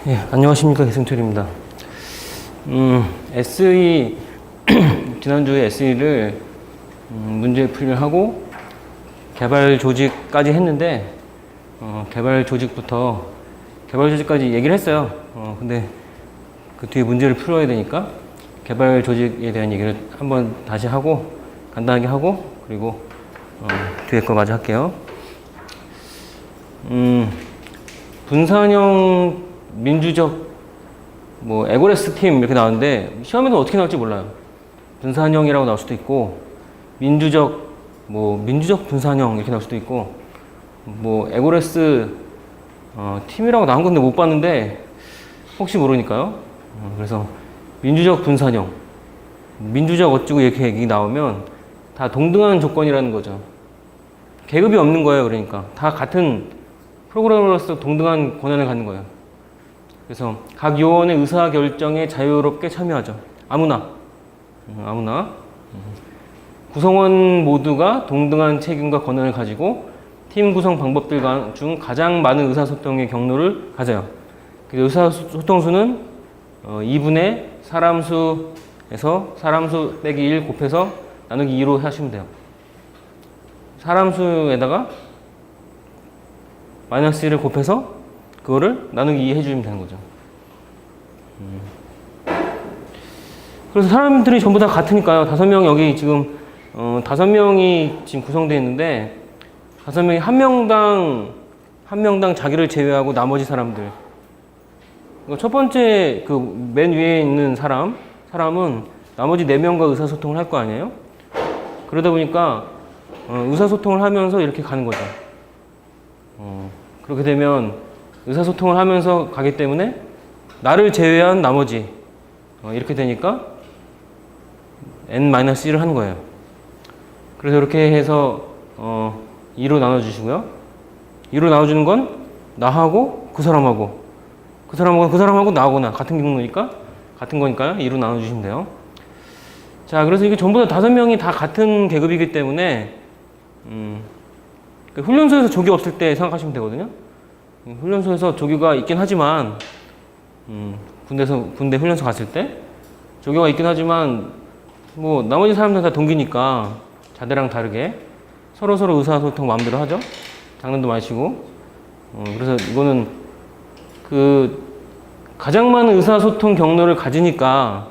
예, 안녕하십니까. 계승철입니다. SE, 지난주에 SE를 문제 풀이를 하고 개발 조직까지 했는데, 개발 조직까지 얘기를 했어요. 근데 그 뒤에 문제를 풀어야 되니까 개발 조직에 대한 얘기를 한번 다시 하고, 간단하게 하고, 그리고 뒤에 거까지 할게요. 분산형 민주적 에고레스 팀 이렇게 나오는데 시험에는 어떻게 나올지 몰라요. 분산형이라고 나올 수도 있고 민주적 분산형 이렇게 나올 수도 있고 에고레스 팀이라고 나온 건데 못 봤는데 혹시 모르니까요. 그래서 민주적 분산형, 민주적 어쩌고 이렇게 얘기 나오면 다 동등한 조건이라는 거죠. 계급이 없는 거예요. 그러니까 다 같은 프로그래머로서 동등한 권한을 갖는 거예요. 그래서 각 요원의 의사결정에 자유롭게 참여하죠. 아무나. 구성원 모두가 동등한 책임과 권한을 가지고 팀 구성 방법들 중 가장 많은 의사소통의 경로를 가져요. 의사소통 수는 2분의 사람 수에서 사람 수 빼기 1 곱해서 나누기 2로 하시면 돼요. 사람 수에다가 마이너스 1을 곱해서 그거를 나누기 2 해주시면 되는 거죠. 그래서 사람들이 전부 다 같으니까요. 5명 여기 지금 5명이 지금 구성되어 있는데 5명이 한 명당 자기를 제외하고 나머지 사람들. 첫 번째 그 맨 위에 있는 사람은 나머지 4명과 의사소통을 할 거 아니에요? 그러다 보니까 의사소통을 하면서 이렇게 가는 거죠. 그렇게 되면 의사소통을 하면서 가기 때문에 나를 제외한 나머지 이렇게 되니까 n-1을 하는 거예요. 그래서 이렇게 해서 2로 나눠주시고요. 2로 나눠주는 건 나하고 그 사람하고 나하고 같은 경로니까 같은 거니까요. 2로 나눠주시면 돼요. 자, 그래서 이게 전부 다 5명이 다 같은 계급이기 때문에 훈련소에서 조교 없을 때 생각하시면 되거든요. 훈련소에서 조교가 있긴 하지만 군대 훈련소 갔을 때 조교가 있긴 하지만 나머지 사람들은 다 동기니까 자대랑 다르게 서로 의사소통 마음대로 하죠. 장난도 많이 치고. 그래서 이거는 그 가장 많은 의사소통 경로를 가지니까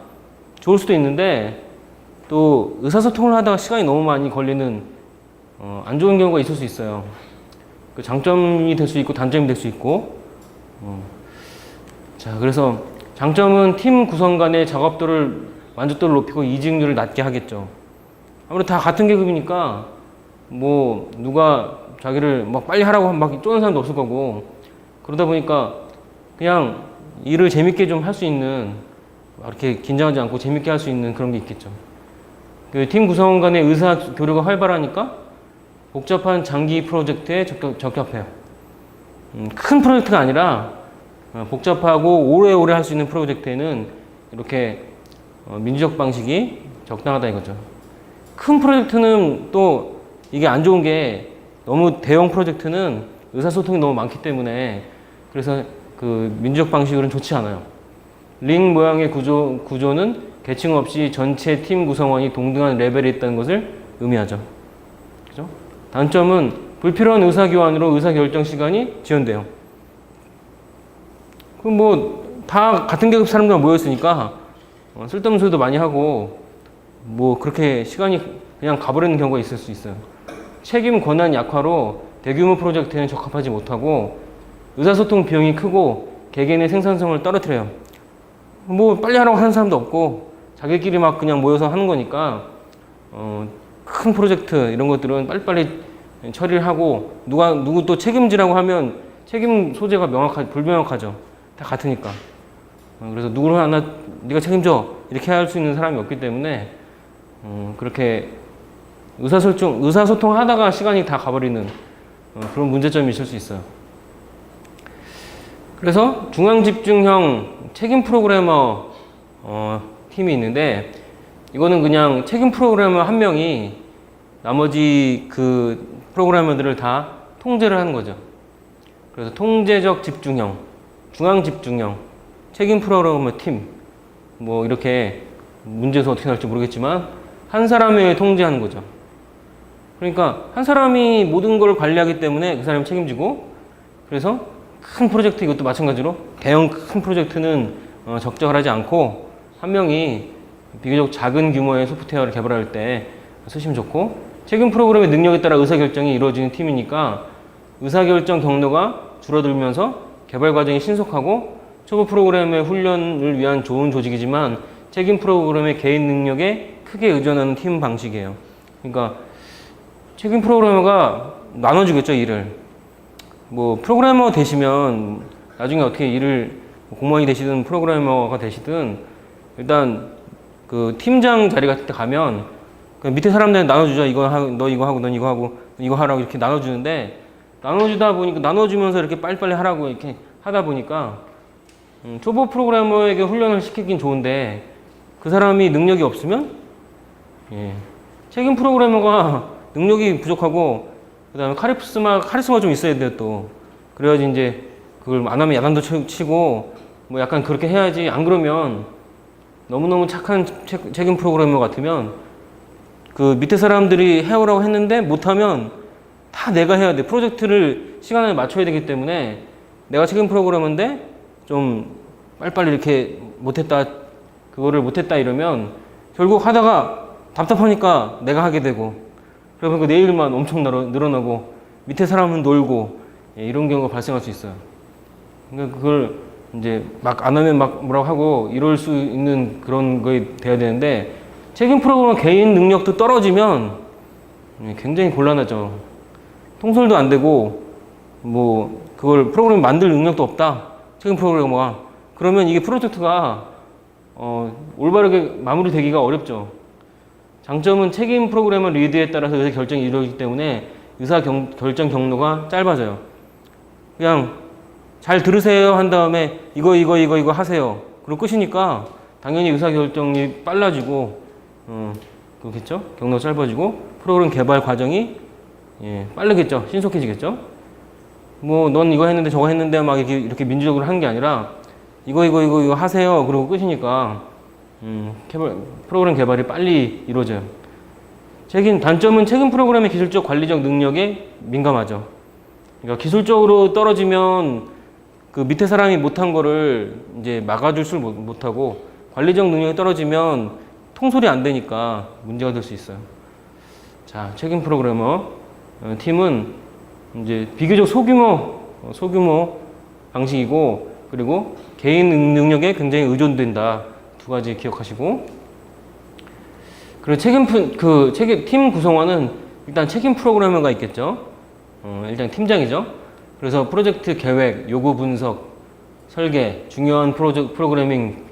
좋을 수도 있는데 또 의사소통을 하다가 시간이 너무 많이 걸리는 안 좋은 경우가 있을 수 있어요. 그 장점이 될 수 있고 단점이 될 수 있고. 자, 그래서 장점은 팀 구성 간의 작업도를 만족도를 높이고 이직률을 낮게 하겠죠. 아무래도 다 같은 계급이니까 누가 자기를 빨리 하라고 막 쪼는 사람도 없을 거고 그러다 보니까 그냥 일을 재밌게 좀 할 수 있는 이렇게 긴장하지 않고 재밌게 할 수 있는 그런 게 있겠죠. 그 팀 구성원 간의 의사 교류가 활발하니까 복잡한 장기 프로젝트에 적합해요. 큰 프로젝트가 아니라 복잡하고 오래오래 할 수 있는 프로젝트에는 이렇게 민주적 방식이 적당하다 이거죠. 큰 프로젝트는 또 이게 안 좋은 게 너무 대형 프로젝트는 의사소통이 너무 많기 때문에 그래서 그 민주적 방식으로는 좋지 않아요. 링 모양의 구조는 계층 없이 전체 팀 구성원이 동등한 레벨에 있다는 것을 의미하죠. 그죠? 단점은 불필요한 의사교환으로 의사결정 시간이 지연돼요. 그럼 다 같은 계급 사람들만 모였으니까 쓸데없는 소리도 많이 하고 그렇게 시간이 그냥 가버리는 경우가 있을 수 있어요. 책임 권한 약화로 대규모 프로젝트에는 적합하지 못하고 의사소통 비용이 크고 개개인의 생산성을 떨어뜨려요. 빨리 하라고 하는 사람도 없고 자기끼리 막 그냥 모여서 하는 거니까 큰 프로젝트 이런 것들은 빨리빨리 처리를 하고 누구 또 책임지라고 하면 책임 소재가 불명확하죠. 다 같으니까. 그래서 누구를 하나 네가 책임져 이렇게 할 수 있는 사람이 없기 때문에 그렇게 의사소통 하다가 시간이 다 가버리는 그런 문제점이 있을 수 있어요. 그래서 중앙집중형 책임 프로그래머 팀이 있는데 이거는 그냥 책임 프로그래머 한 명이 나머지 그 프로그래머들을 다 통제를 하는 거죠. 그래서 통제적 집중형 중앙 집중형, 책임 프로그래머 팀, 뭐 이렇게 문제에서 어떻게 나올지 모르겠지만 한 사람이 통제하는 거죠. 그러니까 한 사람이 모든 걸 관리하기 때문에 그 사람이 책임지고, 그래서 큰 프로젝트, 이것도 마찬가지로 대형 큰 프로젝트는 적절하지 않고 한 명이 비교적 작은 규모의 소프트웨어를 개발할 때 쓰시면 좋고, 책임 프로그램의 능력에 따라 의사결정이 이루어지는 팀이니까 의사결정 경로가 줄어들면서 개발 과정이 신속하고 초보 프로그램의 훈련을 위한 좋은 조직이지만 책임 프로그램의 개인 능력에 크게 의존하는 팀 방식이에요. 그러니까 책임 프로그래머가 나눠주겠죠, 일을. 뭐 프로그래머 되시면 나중에 어떻게 일을, 공무원이 되시든 프로그래머가 되시든 일단 그 팀장 자리 같은 데 가면 그 밑에 사람들 나눠주죠. 이거 하고, 너 이거 하고, 넌 이거 하고, 이거 하라고 이렇게 나눠주는데, 나눠주다 보니까, 나눠주면서 이렇게 빨리빨리 하라고 이렇게 하다 보니까 초보 프로그래머에게 훈련을 시키긴 좋은데 그 사람이 능력이 없으면, 책임 프로그래머가 능력이 부족하고 그 다음에 카리스마 좀 있어야 돼요 또. 그래야지 이제 그걸 안 하면 야단도 치고 뭐 약간 그렇게 해야지. 안 그러면 너무너무 착한 책임 프로그래머 같으면 그 밑에 사람들이 해오라고 했는데 못하면 다 내가 해야 돼. 프로젝트를 시간에 맞춰야 되기 때문에 내가 책임 프로그래머인데 좀 빨리빨리 이렇게 그거를 못했다 이러면 결국 하다가 답답하니까 내가 하게 되고, 그러면 내 일만 엄청 늘어나고 밑에 사람은 놀고, 이런 경우가 발생할 수 있어요. 그러니까 그걸 이제 막 안 하면 막 뭐라고 하고 이럴 수 있는 그런 거에 돼야 되는데, 책임 프로그래머 개인 능력도 떨어지면 굉장히 곤란하죠. 통솔도 안 되고 뭐 그걸 프로그램 만들 능력도 없다, 책임 프로그래머가. 그러면 이게 프로젝트가 올바르게 마무리되기가 어렵죠. 장점은 책임 프로그래머 리드에 따라서 의사결정이 이루어지기 때문에 의사결정 경로가 짧아져요. 그냥 잘 들으세요 한 다음에 이거 하세요. 그리고 끝이니까 당연히 의사결정이 빨라지고, 그렇겠죠? 경로가 짧아지고 프로그램 개발 과정이 빠르겠죠? 신속해지겠죠? 뭐 넌 이거 했는데 저거 했는데 막 이렇게 민주적으로 하는 게 아니라 이거 하세요. 그리고 끝이니까 프로그램 개발이 빨리 이루어져요. 단점은 책임 프로그램의 기술적 관리적 능력에 민감하죠. 그러니까 기술적으로 떨어지면 그 밑에 사람이 못한 거를 이제 막아줄 줄 못하고, 관리적 능력이 떨어지면 통솔이 안 되니까 문제가 될 수 있어요. 자, 책임 프로그래머 팀은 이제 비교적 소규모 방식이고, 그리고 개인 능력에 굉장히 의존된다. 두 가지 기억하시고, 그리고 팀 구성원은 일단 책임 프로그래머가 있겠죠. 일단 팀장이죠. 그래서 프로젝트 계획, 요구 분석, 설계, 중요한 프로그래밍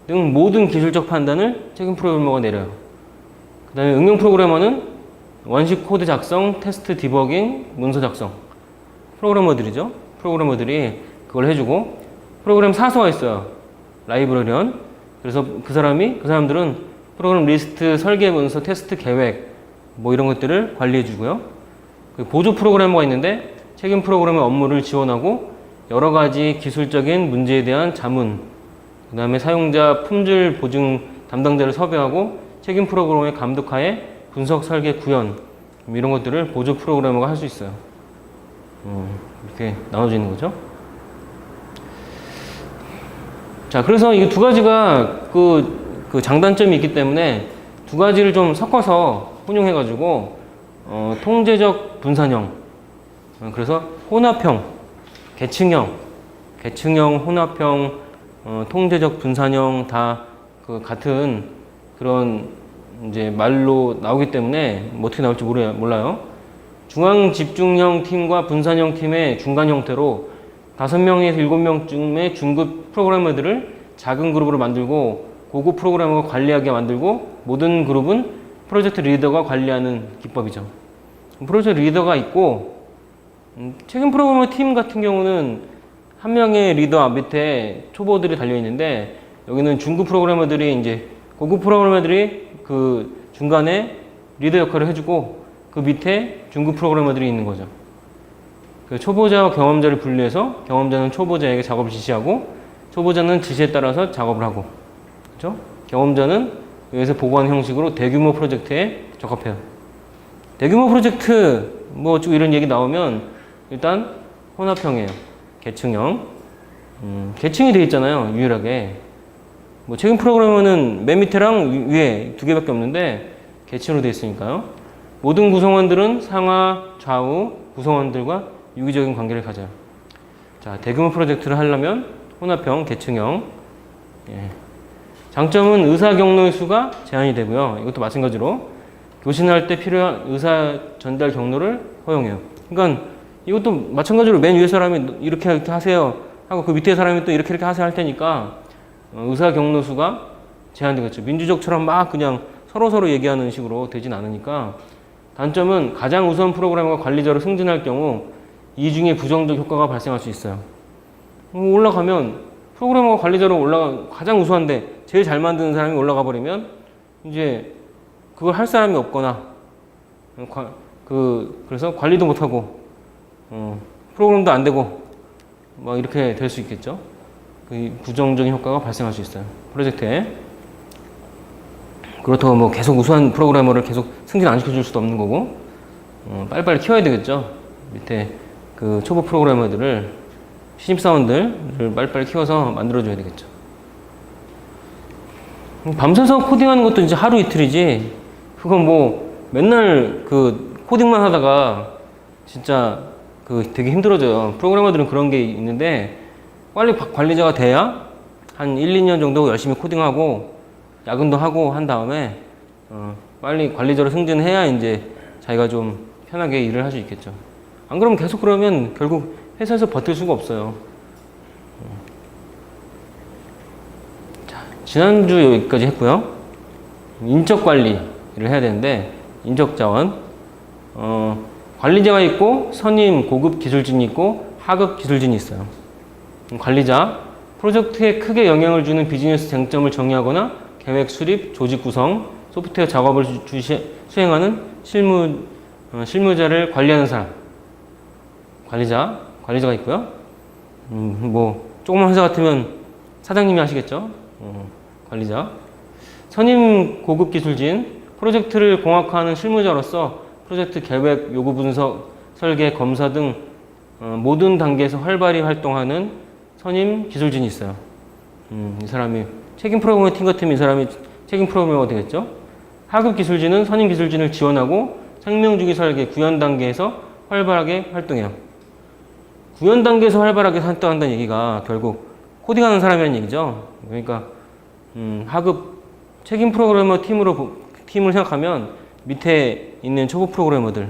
등 모든 기술적 판단을 책임 프로그래머가 내려요. 그 다음에 응용 프로그래머는 원식 코드 작성, 테스트 디버깅, 문서 작성. 프로그래머들이 그걸 해주고, 프로그램 사서가 있어요. 라이브러리언. 그래서 그 사람들은 프로그램 리스트, 설계 문서, 테스트 계획, 뭐 이런 것들을 관리해주고요. 보조 프로그래머가 있는데 책임 프로그래머 업무를 지원하고 여러 가지 기술적인 문제에 대한 자문, 그 다음에 사용자 품질 보증 담당자를 섭외하고 책임 프로그래머의 감독하에 분석, 설계, 구현, 이런 것들을 보조 프로그래머가 할 수 있어요. 이렇게 나눠져 있는 거죠. 자, 그래서 이 두 가지가 그 장단점이 있기 때문에 두 가지를 좀 섞어서 혼용해가지고 통제적 분산형, 그래서 혼합형, 계층형, 혼합형, 통제적 분산형 다 그 같은 그런 이제 말로 나오기 때문에 뭐 어떻게 나올지 몰라요. 중앙 집중형 팀과 분산형 팀의 중간 형태로 5명에서 7명쯤의 중급 프로그래머들을 작은 그룹으로 만들고 고급 프로그래머가 관리하게 만들고, 모든 그룹은 프로젝트 리더가 관리하는 기법이죠. 프로젝트 리더가 있고, 책임 프로그래머 팀 같은 경우는 한 명의 리더 밑에 초보들이 달려 있는데, 여기는 중급 프로그래머들이 이제 고급 프로그래머들이 그 중간에 리더 역할을 해주고 그 밑에 중급 프로그래머들이 있는 거죠. 그 초보자와 경험자를 분리해서 경험자는 초보자에게 작업을 지시하고 초보자는 지시에 따라서 작업을 하고, 그렇죠? 경험자는 여기서 보고하는 형식으로 대규모 프로젝트에 적합해요. 대규모 프로젝트 뭐 쭉 이런 얘기 나오면 일단 혼합형이에요. 계층형. 계층이 돼 있잖아요. 유일하게. 뭐 책임 프로그래머는 맨 밑에랑 위에 두 개밖에 없는데 계층으로 돼 있으니까요. 모든 구성원들은 상하, 좌우 구성원들과 유기적인 관계를 가져요. 자, 대규모 프로젝트를 하려면 혼합형, 계층형. 예. 장점은 의사 경로의 수가 제한이 되고요. 이것도 마찬가지로 교신할 때 필요한 의사 전달 경로를 허용해요. 그러니까 이것도 마찬가지로 맨 위에 사람이 이렇게 하세요 하고 그 밑에 사람이 또 이렇게 하세요 할 테니까 의사 경로 수가 제한되겠죠. 민주적처럼 막 그냥 서로 얘기하는 식으로 되진 않으니까 단점은 가장 우선 프로그래머가 관리자로 승진할 경우 이중에 부정적 효과가 발생할 수 있어요. 올라가면 프로그래머가 관리자로 가장 우수한데 제일 잘 만드는 사람이 올라가 버리면 이제 그걸 할 사람이 없거나 그래서 관리도 못하고 프로그램도 안 되고 막 이렇게 될 수 있겠죠. 그 부정적인 효과가 발생할 수 있어요. 프로젝트에. 그렇다고 뭐 계속 우수한 프로그래머를 계속 승진 안 시켜줄 수도 없는 거고 빨리빨리 키워야 되겠죠. 밑에 그 초보 프로그래머들을 신입사원들을 빨리빨리 키워서 만들어줘야 되겠죠. 밤새서 코딩하는 것도 이제 하루 이틀이지 그건 뭐 맨날 그 코딩만 하다가 진짜 그 되게 힘들어져요. 프로그래머들은 그런 게 있는데 빨리 관리자가 돼야 한 1, 2년 정도 열심히 코딩하고 야근도 하고 한 다음에 빨리 관리자로 승진해야 이제 자기가 좀 편하게 일을 할 수 있겠죠. 안 그러면 계속 그러면 결국 회사에서 버틸 수가 없어요. 자, 지난주 여기까지 했고요. 인적 관리를 해야 되는데 인적 자원 관리자가 있고 선임 고급 기술진이 있고 하급 기술진이 있어요. 관리자 프로젝트에 크게 영향을 주는 비즈니스 쟁점을 정의하거나 계획 수립, 조직 구성, 소프트웨어 작업을 수행하는 실무자를 관리하는 사람. 관리자가 있고요. 뭐 조그만 회사 같으면 사장님이 하시겠죠. 관리자. 선임 고급 기술진, 프로젝트를 공학화하는 실무자로서 프로젝트 계획, 요구 분석, 설계, 검사 등 모든 단계에서 활발히 활동하는 선임 기술진이 있어요. 이 사람이 책임 프로그래머 팀 같으면 이 사람이 책임 프로그래머가 되겠죠. 하급 기술진은 선임 기술진을 지원하고 생명주기 설계, 구현 단계에서 활발하게 활동해요. 구현 단계에서 활발하게 활동한다는 얘기가 결국 코딩하는 사람이라는 얘기죠. 그러니까 하급 책임 프로그래머 팀을 생각하면 밑에 있는 초보 프로그래머들을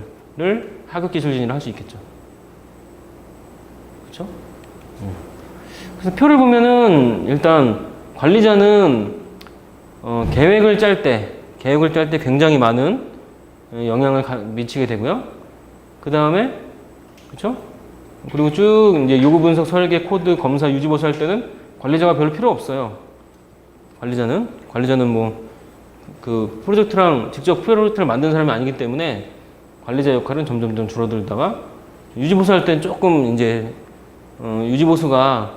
하급 기술진이라 할 수 있겠죠. 그렇죠? 그래서 표를 보면은 일단 관리자는 계획을 짤 때 굉장히 많은 영향을 미치게 되고요. 그 다음에 그렇죠? 그리고 쭉 이제 요구 분석, 설계, 코드, 검사, 유지 보수 할 때는 관리자가 별로 필요 없어요. 관리자는 뭐 그 프로젝트랑 직접 프로젝트를 만든 사람이 아니기 때문에 관리자 역할은 점점 줄어들다가 유지 보수 할 때는 조금 이제 유지 보수가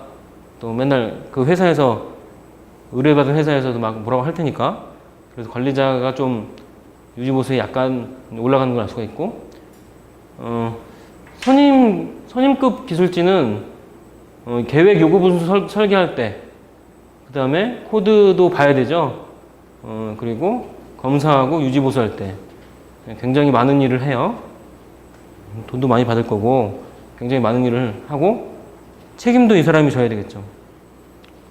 또 맨날 그 회사에서 의뢰받은 회사에서도 막 뭐라고 할 테니까 그래서 관리자가 좀 유지 보수에 약간 올라가는 걸 알 수가 있고 선임급 기술진은 계획 요구 분수 설계할 때 그 다음에 코드도 봐야 되죠. 그리고 검사하고 유지 보수할 때 굉장히 많은 일을 해요. 돈도 많이 받을 거고 굉장히 많은 일을 하고 책임도 이 사람이 져야 되겠죠.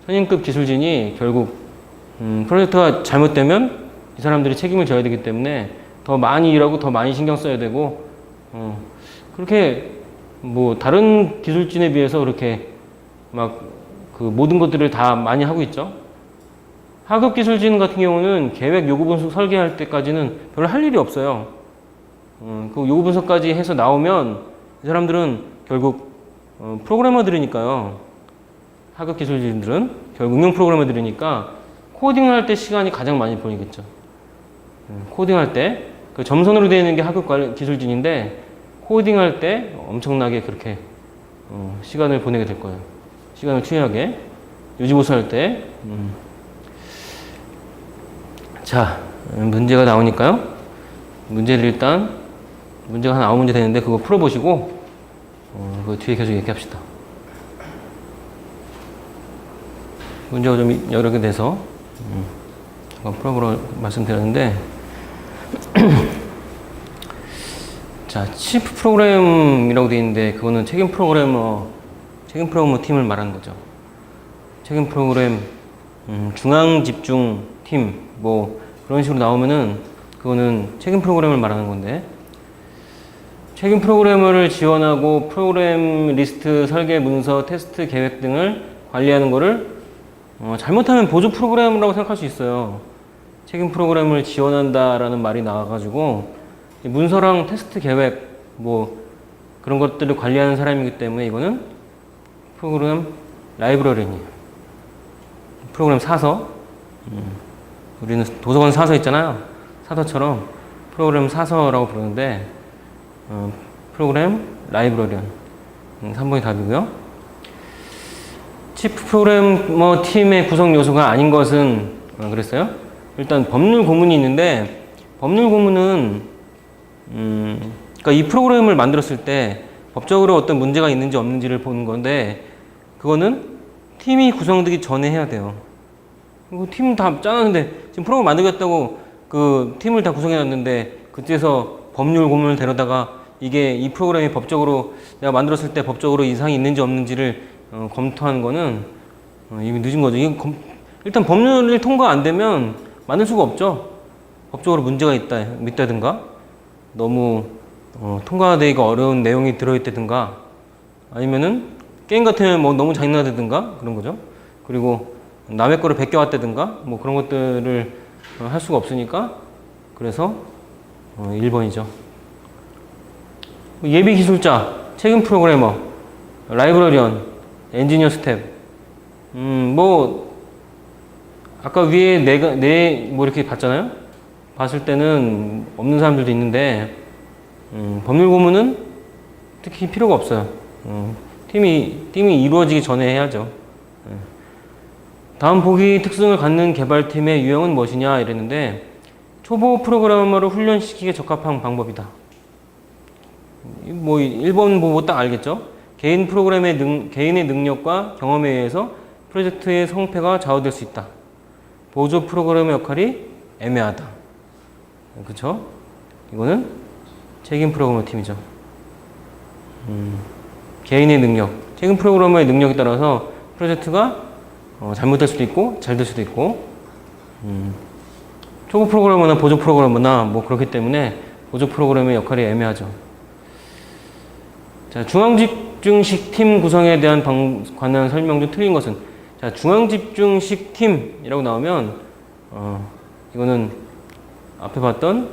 선임급 기술진이 결국 프로젝트가 잘못되면 이 사람들이 책임을 져야 되기 때문에 더 많이 일하고 더 많이 신경 써야 되고 그렇게 뭐 다른 기술진에 비해서 그렇게 막 그 모든 것들을 다 많이 하고 있죠. 하급 기술진 같은 경우는 계획 요구 분석 설계할 때까지는 별로 할 일이 없어요. 그 요구 분석까지 해서 나오면 이 사람들은 결국 프로그래머들이니까요. 하급 기술진들은 결국 응용 프로그래머들이니까 코딩을 할 때 시간이 가장 많이 보이겠죠. 코딩할 때 그 점선으로 되어 있는 게 하급 기술진인데 코딩할 때 엄청나게 그렇게 시간을 보내게 될 거예요. 시간을 투여하게. 요지보수할 때. 자, 문제가 나오니까요. 문제를 일단, 문제가 한 9문제 되는데 그거 풀어보시고, 그 뒤에 계속 얘기합시다. 문제가 좀 여러 개 돼서, 한번 풀어보라고 말씀드렸는데, 자, 치프 프로그램이라고 되어 있는데, 그거는 책임 프로그래머 팀을 말하는 거죠. 책임 프로그램, 중앙 집중 팀, 뭐, 그런 식으로 나오면은, 그거는 책임 프로그램을 말하는 건데, 책임 프로그래머를 지원하고 프로그램 리스트, 설계, 문서, 테스트, 계획 등을 관리하는 거를 잘못하면 보조 프로그램이라고 생각할 수 있어요. 책임 프로그램을 지원한다라는 말이 나와가지고 문서랑 테스트 계획 뭐 그런 것들을 관리하는 사람이기 때문에 이거는 프로그램 라이브러리니 프로그램 사서 우리는 도서관 사서 있잖아요. 사서처럼 프로그램 사서라고 부르는데 프로그램 라이브러리언 3번이 답이고요. 치프 프로그래머 팀의 구성 요소가 아닌 것은 그랬어요. 일단 법률 고문이 있는데 법률 고문은 그러니까 이 프로그램을 만들었을 때 법적으로 어떤 문제가 있는지 없는지를 보는 건데 그거는 팀이 구성되기 전에 해야 돼요. 그리고 팀 다 짜놨는데 지금 프로그램 만들겠다고 그 팀을 다 구성해놨는데 그때서 법률 고문을 데려다가 이게 이 프로그램이 법적으로 내가 만들었을 때 법적으로 이상이 있는지 없는지를 검토하는 거는 이미 늦은 거죠. 일단 법률이 통과 안 되면 만들 수가 없죠. 법적으로 문제가 있다든가 너무 통과되기가 어려운 내용이 들어있다든가 아니면은 게임 같으면 뭐 너무 잔인하다든가 그런 거죠. 그리고 남의 거를 베껴왔다든가 뭐 그런 것들을 할 수가 없으니까 그래서 1번이죠. 예비 기술자, 책임 프로그래머, 라이브러리언, 엔지니어 스텝. 뭐 아까 위에 뭐 이렇게 봤잖아요. 봤을 때는 없는 사람들도 있는데 법률 고문은 특히 필요가 없어요. 팀이 이루어지기 전에 해야죠. 다음 보기 특성을 갖는 개발팀의 유형은 무엇이냐 이랬는데 초보 프로그래머를 훈련시키기에 적합한 방법이다. 뭐 1번 보고 딱 알겠죠? 개인의 능력과 경험에 의해서 프로젝트의 성패가 좌우될 수 있다. 보조 프로그래머 역할이 애매하다. 그쵸? 이거는 책임 프로그래머 팀이죠. 개인의 능력, 책임 프로그래머의 능력에 따라서 프로젝트가 잘못될 수도 있고 잘 될 수도 있고 초보 프로그래머나 보조 프로그래머나 뭐 그렇기 때문에 보조 프로그래머의 역할이 애매하죠. 자, 중앙집중식 팀 구성에 대한 관한 설명 중 틀린 것은 자, 중앙집중식 팀이라고 나오면 이거는 앞에 봤던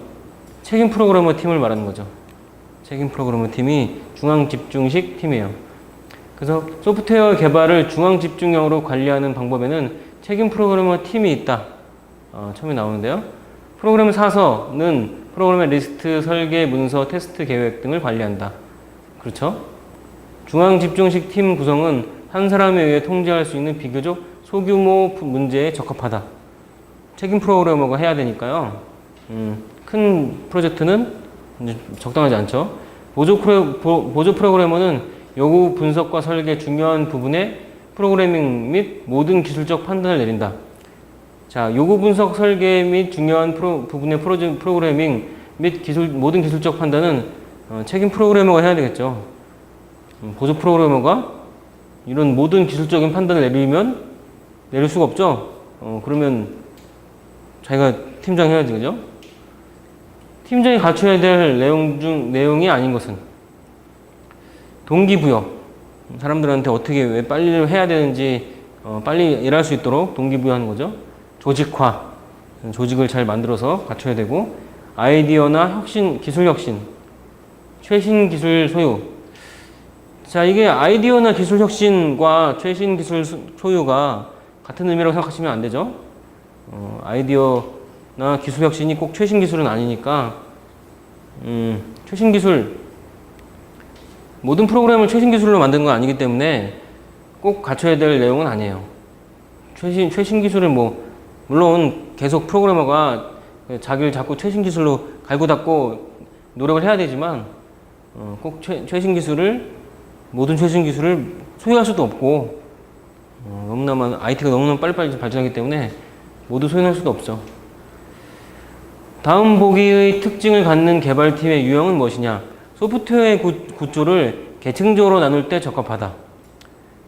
책임 프로그래머 팀을 말하는 거죠. 책임 프로그래머 팀이 중앙집중식 팀이에요. 그래서 소프트웨어 개발을 중앙집중형으로 관리하는 방법에는 책임 프로그래머 팀이 있다. 처음에 나오는데요. 프로그램 사서는 프로그램의 리스트, 설계, 문서, 테스트, 계획 등을 관리한다. 그렇죠? 중앙집중식 팀 구성은 한 사람에 의해 통제할 수 있는 비교적 소규모 문제에 적합하다. 책임 프로그래머가 해야 되니까요. 큰 프로젝트는 이제 적당하지 않죠. 보조 프로그래머는 요구 분석과 설계 중요한 부분의 프로그래밍 및 모든 기술적 판단을 내린다. 자, 요구 분석 설계 및 중요한 부분의 프로그래밍 및 모든 기술적 판단은 책임 프로그래머가 해야 되겠죠. 보조 프로그래머가 이런 모든 기술적인 판단을 내릴 수가 없죠. 그러면 자기가 팀장 해야지, 그죠? 팀장이 갖춰야 될 내용이 아닌 것은 동기부여. 사람들한테 어떻게 왜 빨리 해야 되는지 빨리 일할 수 있도록 동기부여하는 거죠. 조직화. 조직을 잘 만들어서 갖춰야 되고 아이디어나 기술 혁신, 최신 기술 소유. 자, 이게 아이디어나 기술 혁신과 최신 기술 소유가 같은 의미라고 생각하시면 안 되죠. 아이디어나 기술 혁신이 꼭 최신 기술은 아니니까 최신 기술 모든 프로그램을 최신 기술로 만드는 건 아니기 때문에 꼭 갖춰야 될 내용은 아니에요. 최신 기술을 물론 계속 프로그래머가 자기를 자꾸 최신 기술로 갈고 닦고 노력을 해야 되지만, 꼭 모든 최신 기술을 소유할 수도 없고, IT가 너무너무 빨리빨리 발전하기 때문에 모두 소유할 수도 없죠. 다음 보기의 특징을 갖는 개발팀의 유형은 무엇이냐? 소프트웨어의 구조를 계층적으로 나눌 때 적합하다.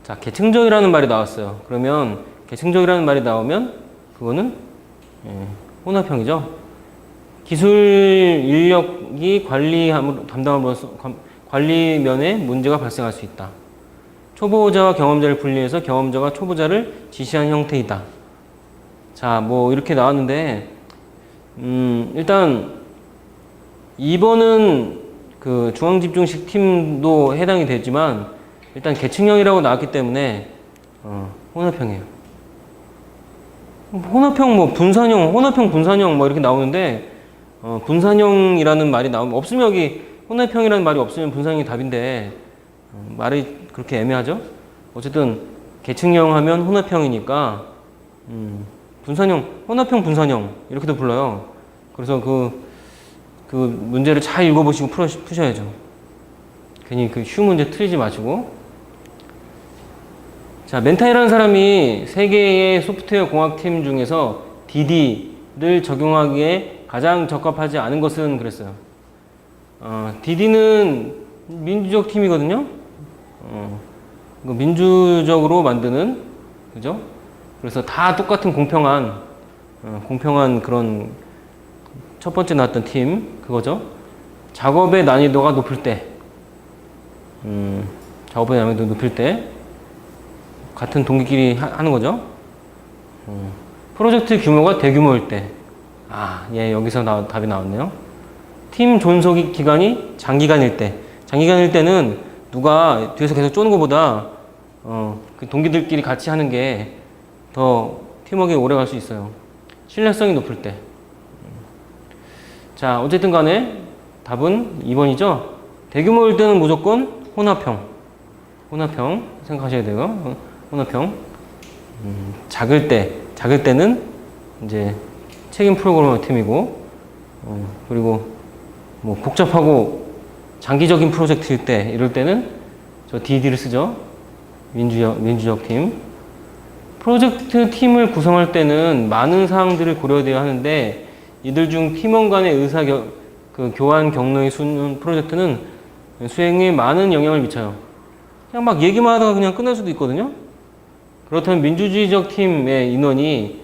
자, 계층적이라는 말이 나왔어요. 그러면 계층적이라는 말이 나오면 그거는 혼합형이죠. 기술 인력이 담당함으로써 관리면에 문제가 발생할 수 있다. 초보자와 경험자를 분리해서 경험자가 초보자를 지시하는 형태이다. 자, 이렇게 나왔는데, 일단 2번은 그 중앙집중식 팀도 해당이 되지만, 일단 계층형이라고 나왔기 때문에 혼합형이에요. 혼합형, 혼합형, 분산형 이렇게 나오는데, 분산형이라는 말이 나오면, 없으면 여기 혼합형이라는 말이 없으면 분산형이 답인데, 말이 그렇게 애매하죠? 어쨌든 계층형 하면 혼합형이니까, 혼합형, 분산형 이렇게도 불러요. 그래서 그 문제를 잘 읽어보시고 푸셔야죠. 괜히 그 쉬운 문제 틀리지 마시고. 자, 멘타이라는 사람이 세계의 소프트웨어 공학팀 중에서 DD를 적용하기에 가장 적합하지 않은 것은 그랬어요. DD는 민주적 팀이거든요. 민주적으로 만드는, 그죠? 그래서 다 똑같은 공평한 그런 첫 번째 나왔던 팀, 그거죠. 작업의 난이도가 높을 때, 같은 동기끼리 하는 거죠. 프로젝트 규모가 대규모일 때, 여기서 답이 나왔네요. 팀 존속 기간이 장기간일 때는 누가 뒤에서 계속 쪼는 것보다 그 동기들끼리 같이 하는 게 더 팀워크가 오래 갈 수 있어요. 신뢰성이 높을 때. 자, 어쨌든 간에 답은 2번이죠. 대규모일 때는 무조건 혼합형 생각하셔야 돼요. 혼합형. 작을 때는 이제 책임 프로그래머 팀이고, 그리고 복잡하고 장기적인 프로젝트일 때, 이럴 때는 저 DD를 쓰죠. 민주적 팀. 프로젝트 팀을 구성할 때는 많은 사항들을 고려되어야 하는데, 이들 중 팀원 간의 교환 경로의 수는 프로젝트는 수행에 많은 영향을 미쳐요. 그냥 막 얘기만 하다가 그냥 끝날 수도 있거든요. 그렇다면 민주주의적 팀의 인원이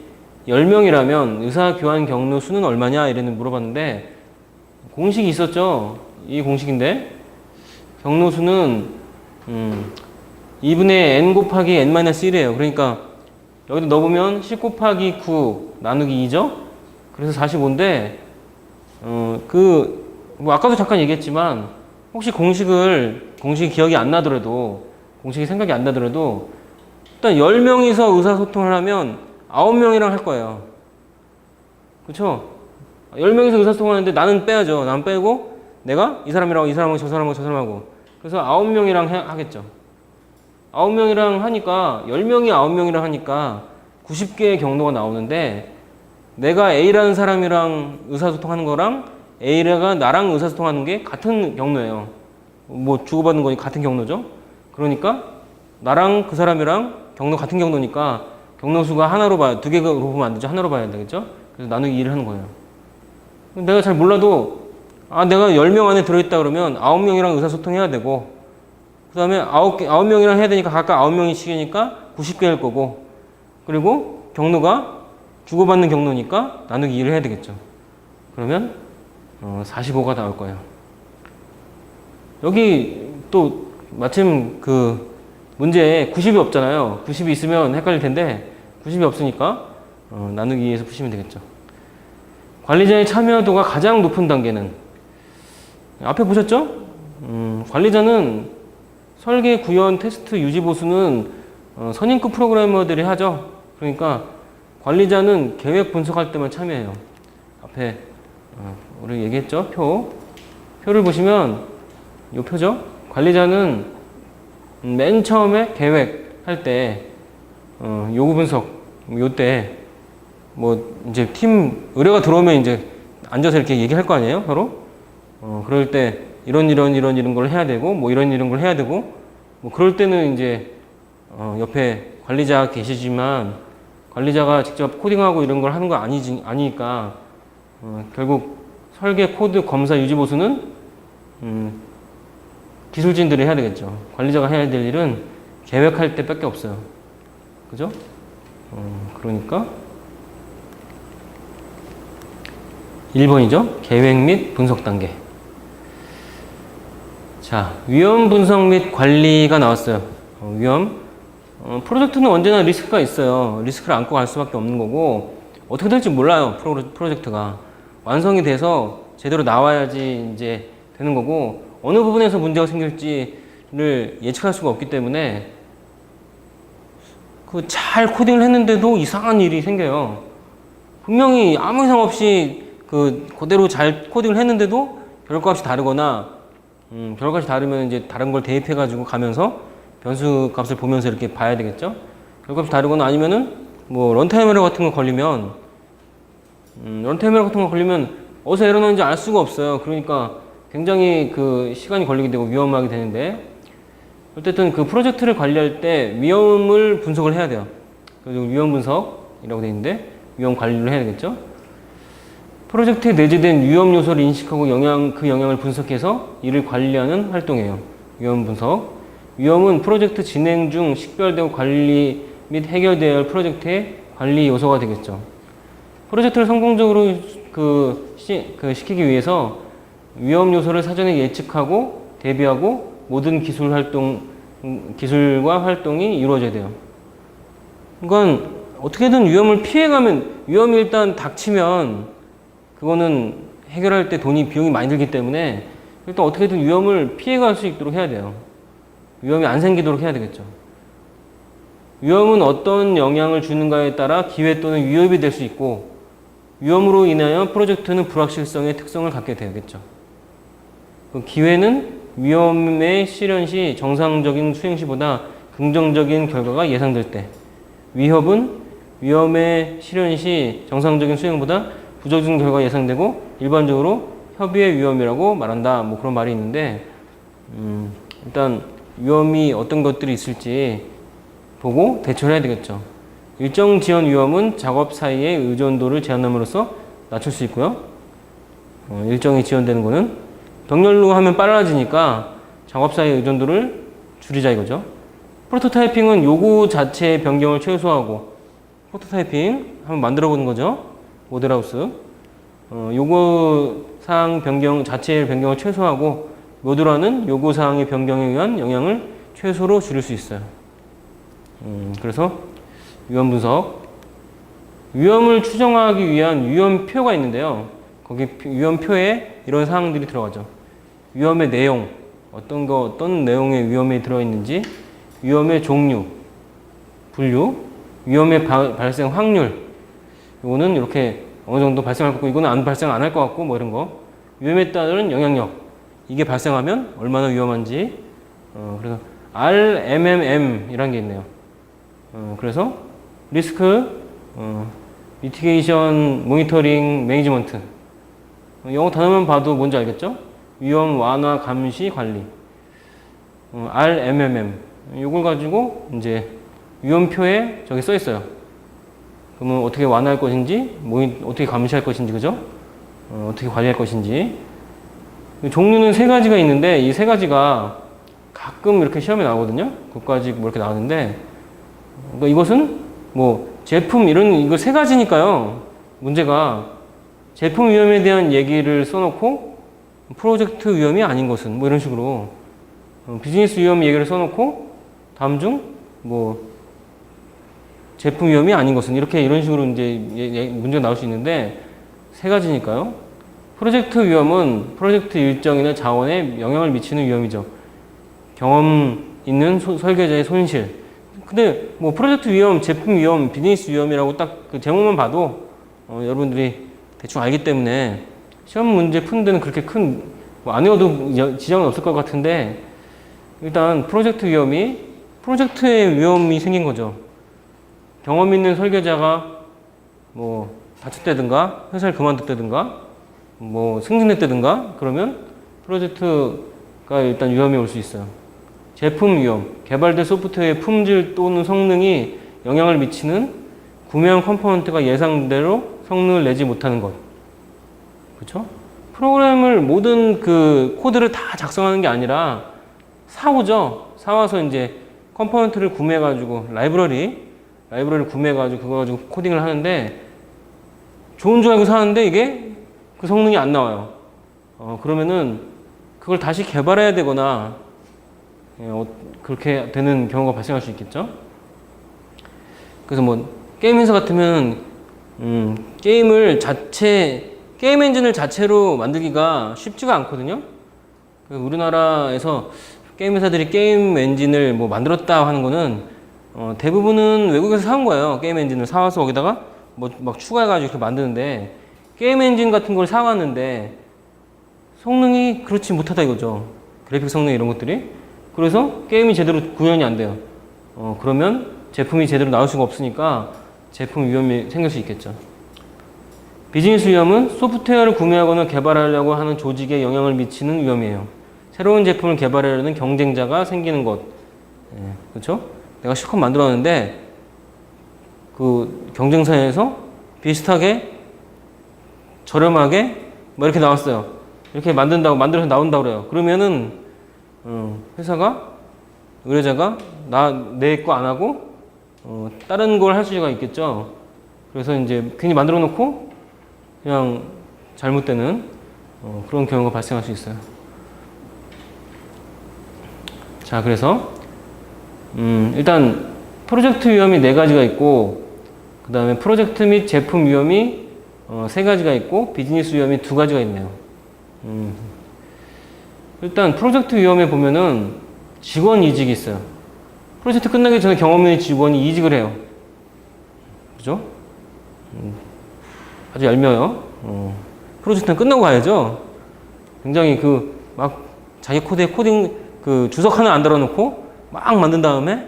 10명이라면 의사 교환 경로 수는 얼마냐 이래는 물어봤는데, 공식이 있었죠. 이 공식인데, 경로 수는 2분의 n 곱하기 n-1이에요. 그러니까 여기다 넣어보면 10 곱하기 9 나누기 2죠. 그래서 45인데, 아까도 잠깐 얘기했지만, 혹시 공식이 기억이 안 나더라도, 공식이 생각이 안 나더라도, 일단 10명이서 의사소통을 하면 9명이랑 할 거예요. 그쵸? 10명이서 의사소통을 하는데 나는 빼야죠. 나는 빼고, 내가 이 사람이랑 이 사람하고 저 사람하고 저 사람하고. 그래서 9명이랑 하겠죠. 9명이랑 하니까, 10명이 9명이랑 하니까 90개의 경로가 나오는데, 내가 A라는 사람이랑 의사소통하는 거랑 A가 나랑 의사소통하는 게 같은 경로예요. 주고받는 거니 같은 경로죠. 그러니까 나랑 그 사람이랑 같은 경로니까 경로 수가 하나로 두 개로 보면 안 되죠. 하나로 봐야 되겠죠. 그래서 나누기 2를 하는 거예요. 내가 잘 몰라도 내가 10명 안에 들어있다 그러면 9명이랑 의사소통해야 되고, 그 다음에 9명이랑 해야 되니까 각각 9명이씩이니까 90개일 거고, 그리고 경로가 주고받는 경로니까 나누기 2를 해야 되겠죠. 그러면 45가 나올 거예요. 여기 또 마침 그 문제에 90이 없잖아요. 90이 있으면 헷갈릴 텐데 90이 없으니까 나누기 2에서 푸시면 되겠죠. 관리자의 참여도가 가장 높은 단계는, 앞에 보셨죠? 관리자는 설계, 구현, 테스트, 유지, 보수는 선임급 프로그래머들이 하죠. 그러니까 관리자는 계획 분석할 때만 참여해요. 앞에 우리 얘기했죠? 표를 보시면 이 표죠? 관리자는 맨 처음에 계획할 때, 요구 분석, 요때, 뭐, 이제 팀 의뢰가 들어오면 이제 앉아서 이렇게 얘기할 거 아니에요? 서로? 그럴 때 이런 걸 해야 되고, 뭐 이런 걸 해야 되고, 뭐 그럴 때는 이제, 옆에 관리자 계시지만, 관리자가 직접 코딩하고 이런 걸 하는 거 아니니까, 결국 설계, 코드, 검사, 유지, 보수는, 기술진들이 해야 되겠죠. 관리자가 해야 될 일은 계획할 때 밖에 없어요. 그죠? 그러니까 1번이죠. 계획 및 분석 단계. 자, 위험 분석 및 관리가 나왔어요. 위험. 프로젝트는 언제나 리스크가 있어요. 리스크를 안고 갈 수밖에 없는 거고, 어떻게 될지 몰라요. 프로젝트가. 완성이 돼서 제대로 나와야지 이제 되는 거고, 어느 부분에서 문제가 생길지를 예측할 수가 없기 때문에, 그 잘 코딩을 했는데도 이상한 일이 생겨요. 분명히 아무 이상 없이 그대로 잘 코딩을 했는데도 결과값이 다르거나, 결과값이 다르면 이제 다른 걸 대입해가지고 가면서 변수 값을 보면서 이렇게 봐야 되겠죠? 결과값이 다르거나 아니면은 뭐 런타임 에러 같은 거 걸리면, 어디서 에러 나는지 알 수가 없어요. 그러니까 굉장히 그 시간이 걸리게 되고 위험하게 되는데, 어쨌든 그 프로젝트를 관리할 때 위험을 분석을 해야 돼요. 그리고 위험 분석이라고 되어 있는데 위험 관리를 해야 되겠죠. 프로젝트에 내재된 위험 요소를 인식하고 그 영향을 분석해서 이를 관리하는 활동이에요. 위험 분석. 위험은 프로젝트 진행 중 식별되고 관리 및 해결되어야 할 프로젝트의 관리 요소가 되겠죠. 프로젝트를 성공적으로 시키기 위해서 위험 요소를 사전에 예측하고 대비하고 모든 기술과 활동이 이루어져야 돼요. 그러니까 어떻게든 위험을 피해가면, 위험이 일단 닥치면 그거는 해결할 때 비용이 많이 들기 때문에 일단 어떻게든 위험을 피해갈 수 있도록 해야 돼요. 위험이 안 생기도록 해야 되겠죠. 위험은 어떤 영향을 주는가에 따라 기회 또는 위협이 될 수 있고, 위험으로 인하여 프로젝트는 불확실성의 특성을 갖게 되겠죠. 그 기회는 위험의 실현 시 정상적인 수행 시보다 긍정적인 결과가 예상될 때, 위협은 위험의 실현 시 정상적인 수행보다 부정적인 결과가 예상되고 일반적으로 협의의 위험이라고 말한다. 뭐 그런 말이 있는데, 일단 위험이 어떤 것들이 있을지 보고 대처를 해야 되겠죠. 일정 지연 위험은 작업 사이의 의존도를 제한함으로써 낮출 수 있고요. 일정이 지연되는 거는 병렬로 하면 빨라지니까 작업 사이의 의존도를 줄이자 이거죠. 프로토타이핑은 요구 자체의 변경을 최소화하고, 프로토타이핑 한번 만들어 보는 거죠. 모델하우스. 요구사항 자체의 변경을 최소화하고, 모듈화는 요구사항의 변경에 의한 영향을 최소로 줄일 수 있어요. 그래서 위험 분석. 위험을 추정하기 위한 위험표가 있는데요. 거기 위험표에 이런 사항들이 들어가죠. 위험의 내용, 어떤 내용의 위험이 들어있는지, 위험의 종류, 분류, 위험의 발생 확률, 이거는 이렇게 어느 정도 발생할 것 같고, 이거는 발생 안 할 것 같고, 뭐 이런 거. 위험에 따른 영향력, 이게 발생하면 얼마나 위험한지, 그래서 RMMM이라는 게 있네요. 그래서 리스크, 미티게이션, 모니터링, 매니지먼트. 영어 단어만 봐도 뭔지 알겠죠? 위험 완화, 감시, 관리. RMMM. 이걸 가지고 이제 위험표에 저기 써 있어요. 그러면 어떻게 완화할 것인지, 어떻게 감시할 것인지, 그죠? 어떻게 관리할 것인지. 종류는 3가지가 있는데, 이 3가지가 가끔 이렇게 시험에 나오거든요. 국가직 뭐 이렇게 나오는데, 그러니까 이것은 뭐 제품 이거 3가지니까요. 문제가 제품 위험에 대한 얘기를 써놓고 프로젝트 위험이 아닌 것은 뭐 이런 식으로 비즈니스 위험 얘기를 써놓고 다음 중 뭐 제품 위험이 아닌 것은 이런 식으로 이제 문제가 나올 수 있는데 3가지니까요. 프로젝트 위험은 프로젝트 일정이나 자원에 영향을 미치는 위험이죠. 경험 있는 설계자의 손실. 근데 뭐 프로젝트 위험, 제품 위험, 비즈니스 위험이라고 딱 그 제목만 봐도 여러분들이 대충 알기 때문에 시험 문제 푸는 데는 그렇게 안 외워도 지장은 없을 것 같은데, 일단 프로젝트의 위험이 생긴 거죠. 경험 있는 설계자가 뭐 다쳤다든가 회사를 그만뒀다든가 뭐 승진했다든가 그러면 프로젝트가 일단 위험이 올 수 있어요. 제품 위험, 개발된 소프트웨어의 품질 또는 성능이 영향을 미치는 구매한 컴포넌트가 예상대로 성능을 내지 못하는 것. 그렇죠? 프로그램을 모든 그 코드를 다 작성하는 게 아니라 사오죠. 사와서 이제 컴포넌트를 구매해가지고 라이브러리를 구매해가지고 그거 가지고 코딩을 하는데 좋은 줄 알고 사는데 이게 그 성능이 안 나와요. 그러면은 그걸 다시 개발해야 되거나 그렇게 되는 경우가 발생할 수 있겠죠. 그래서 뭐 게임 회사 같으면 게임 엔진을 자체로 만들기가 쉽지가 않거든요. 우리나라에서 게임 회사들이 게임 엔진을 뭐 만들었다 하는 거는 대부분은 외국에서 사온 거예요. 게임 엔진을 사와서 거기다가 뭐 막 추가해가지고 이렇게 만드는데 게임 엔진 같은 걸 사왔는데 성능이 그렇지 못하다 이거죠. 그래픽 성능 이런 것들이. 그래서 게임이 제대로 구현이 안 돼요. 그러면 제품이 제대로 나올 수가 없으니까 제품 위험이 생길 수 있겠죠. 비즈니스 위험은 소프트웨어를 구매하거나 개발하려고 하는 조직에 영향을 미치는 위험이에요. 새로운 제품을 개발하려는 경쟁자가 생기는 것. 그렇죠? 내가 실컷 만들었는데 그 경쟁사에서 비슷하게 저렴하게 뭐 이렇게 나왔어요. 이렇게 만들어서 나온다고 그래요. 그러면은 의뢰자가 내 거 안 하고 다른 걸 할 수가 있겠죠. 그래서 이제 괜히 만들어 놓고 그냥 잘못되는 그런 경우가 발생할 수 있어요. 자, 그래서 일단 프로젝트 위험이 4가지가 있고 그 다음에 프로젝트 및 제품 위험이 3가지가 있고 비즈니스 위험이 2가지가 있네요. 일단 프로젝트 위험에 보면은 직원 이직이 있어요. 프로젝트 끝나기 전에 경험 있는 직원이 이직을 해요. 그죠? 아주 얄미워요. 프로젝트는 끝나고 가야죠. 굉장히 막 자기 코드에 코딩 주석 하나 안 달아놓고 막 만든 다음에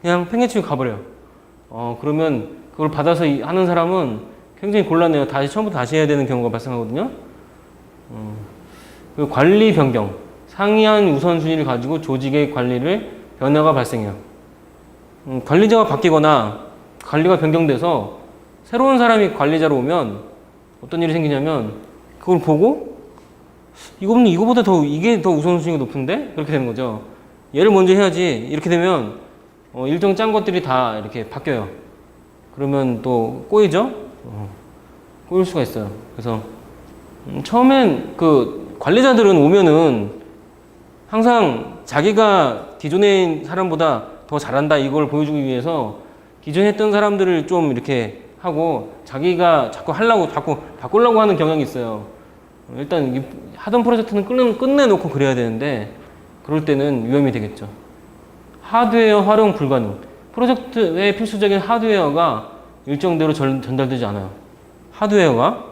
그냥 팽개치고 가버려요. 그러면 그걸 받아서 하는 사람은 굉장히 곤란해요. 처음부터 다시 해야 되는 경우가 발생하거든요. 그리고 관리 변경. 상이한 우선순위를 가지고 조직의 관리를 변화가 발생해요. 관리자가 바뀌거나 관리가 변경돼서 새로운 사람이 관리자로 오면 어떤 일이 생기냐면 그걸 보고 이거보다 이게 더 우선순위가 높은데? 그렇게 되는 거죠. 얘를 먼저 해야지. 이렇게 되면 일정 짠 것들이 다 이렇게 바뀌어요. 그러면 또 꼬이죠? 꼬일 수가 있어요. 그래서 처음엔 그 관리자들은 오면은 항상 자기가 기존에 있는 사람보다 더 잘한다 이걸 보여주기 위해서 기존에 했던 사람들을 좀 이렇게 하고 자기가 자꾸 바꾸려고 하는 경향이 있어요. 일단 하던 프로젝트는 끝내놓고 그래야 되는데 그럴 때는 위험이 되겠죠. 하드웨어 활용 불가능. 프로젝트에 필수적인 하드웨어가 일정대로 전달되지 않아요. 하드웨어가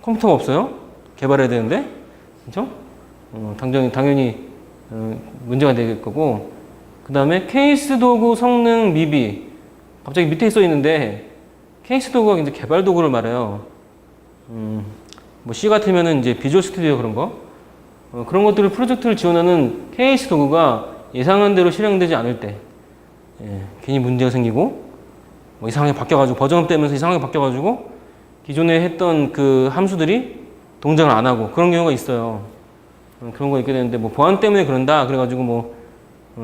컴퓨터가 없어요. 개발해야 되는데 그렇죠? 당연히 문제가 될 거고 그 다음에 케이스 도구 성능 미비. 갑자기 밑에 써 있는데 케이스 도구가 이제 개발 도구를 말해요. 뭐 C 같으면은 이제 비주얼 스튜디오 그런 거. 그런 것들을 프로젝트를 지원하는 케이스 도구가 예상한 대로 실행되지 않을 때 괜히 문제가 생기고 뭐 이상하게 바뀌어가지고 버전업 되면서 이상하게 바뀌어가지고 기존에 했던 그 함수들이 동작을 안 하고 그런 경우가 있어요. 그런 거 있게 되는데 뭐 보안 때문에 그런다 그래가지고 뭐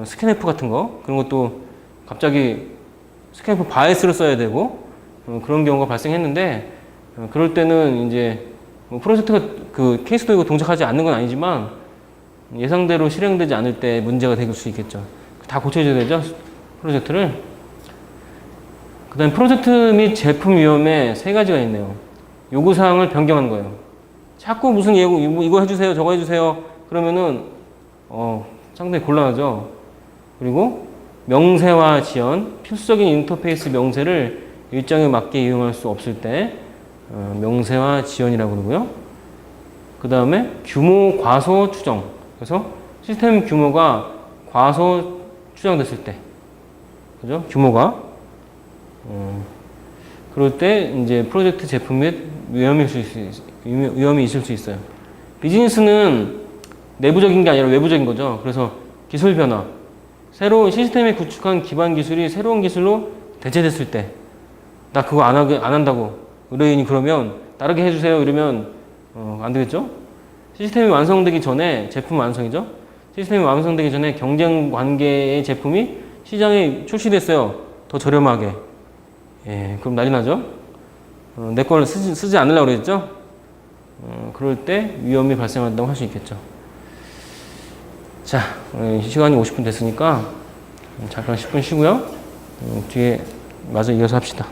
스캔F 같은 거 그런 것도 갑자기 스캔F 바이어스를 써야 되고 그런 경우가 발생했는데 그럴 때는 이제 뭐 프로젝트가 그 케이스 도구가 동작하지 않는 건 아니지만 예상대로 실행되지 않을 때 문제가 될 수 있겠죠. 다 고쳐줘야 되죠, 프로젝트를. 그 다음에 프로젝트 및 제품 위험에 3가지가 있네요. 요구사항을 변경하는 거예요. 자꾸 무슨 이거 해주세요, 저거 해주세요. 그러면은, 상당히 곤란하죠. 그리고 명세화 지연, 필수적인 인터페이스 명세를 일정에 맞게 이용할 수 없을 때, 명세화 지연이라고 그러고요. 그 다음에 규모 과소 추정. 그래서 시스템 규모가 과소 추정됐을 때, 그죠? 규모가. 그럴 때 이제 프로젝트 제품 및 위험이 있을 수 있어요. 비즈니스는 내부적인 게 아니라 외부적인 거죠. 그래서 기술 변화, 새로운 시스템에 구축한 기반 기술이 새로운 기술로 대체됐을 때, 나 그거 안 한다고 의뢰인이 그러면 다르게 해주세요 이러면 안 되겠죠? 시스템이 완성되기 전에, 제품 완성이죠? 시스템이 완성되기 전에 경쟁 관계의 제품이 시장에 출시됐어요. 더 저렴하게. 예, 그럼 난리 나죠? 내 걸 쓰지 않으려고 그랬죠? 그럴 때 위험이 발생한다고 할 수 있겠죠. 자, 시간이 50분 됐으니까 잠깐 10분 쉬고요. 뒤에 마저 이어서 합시다.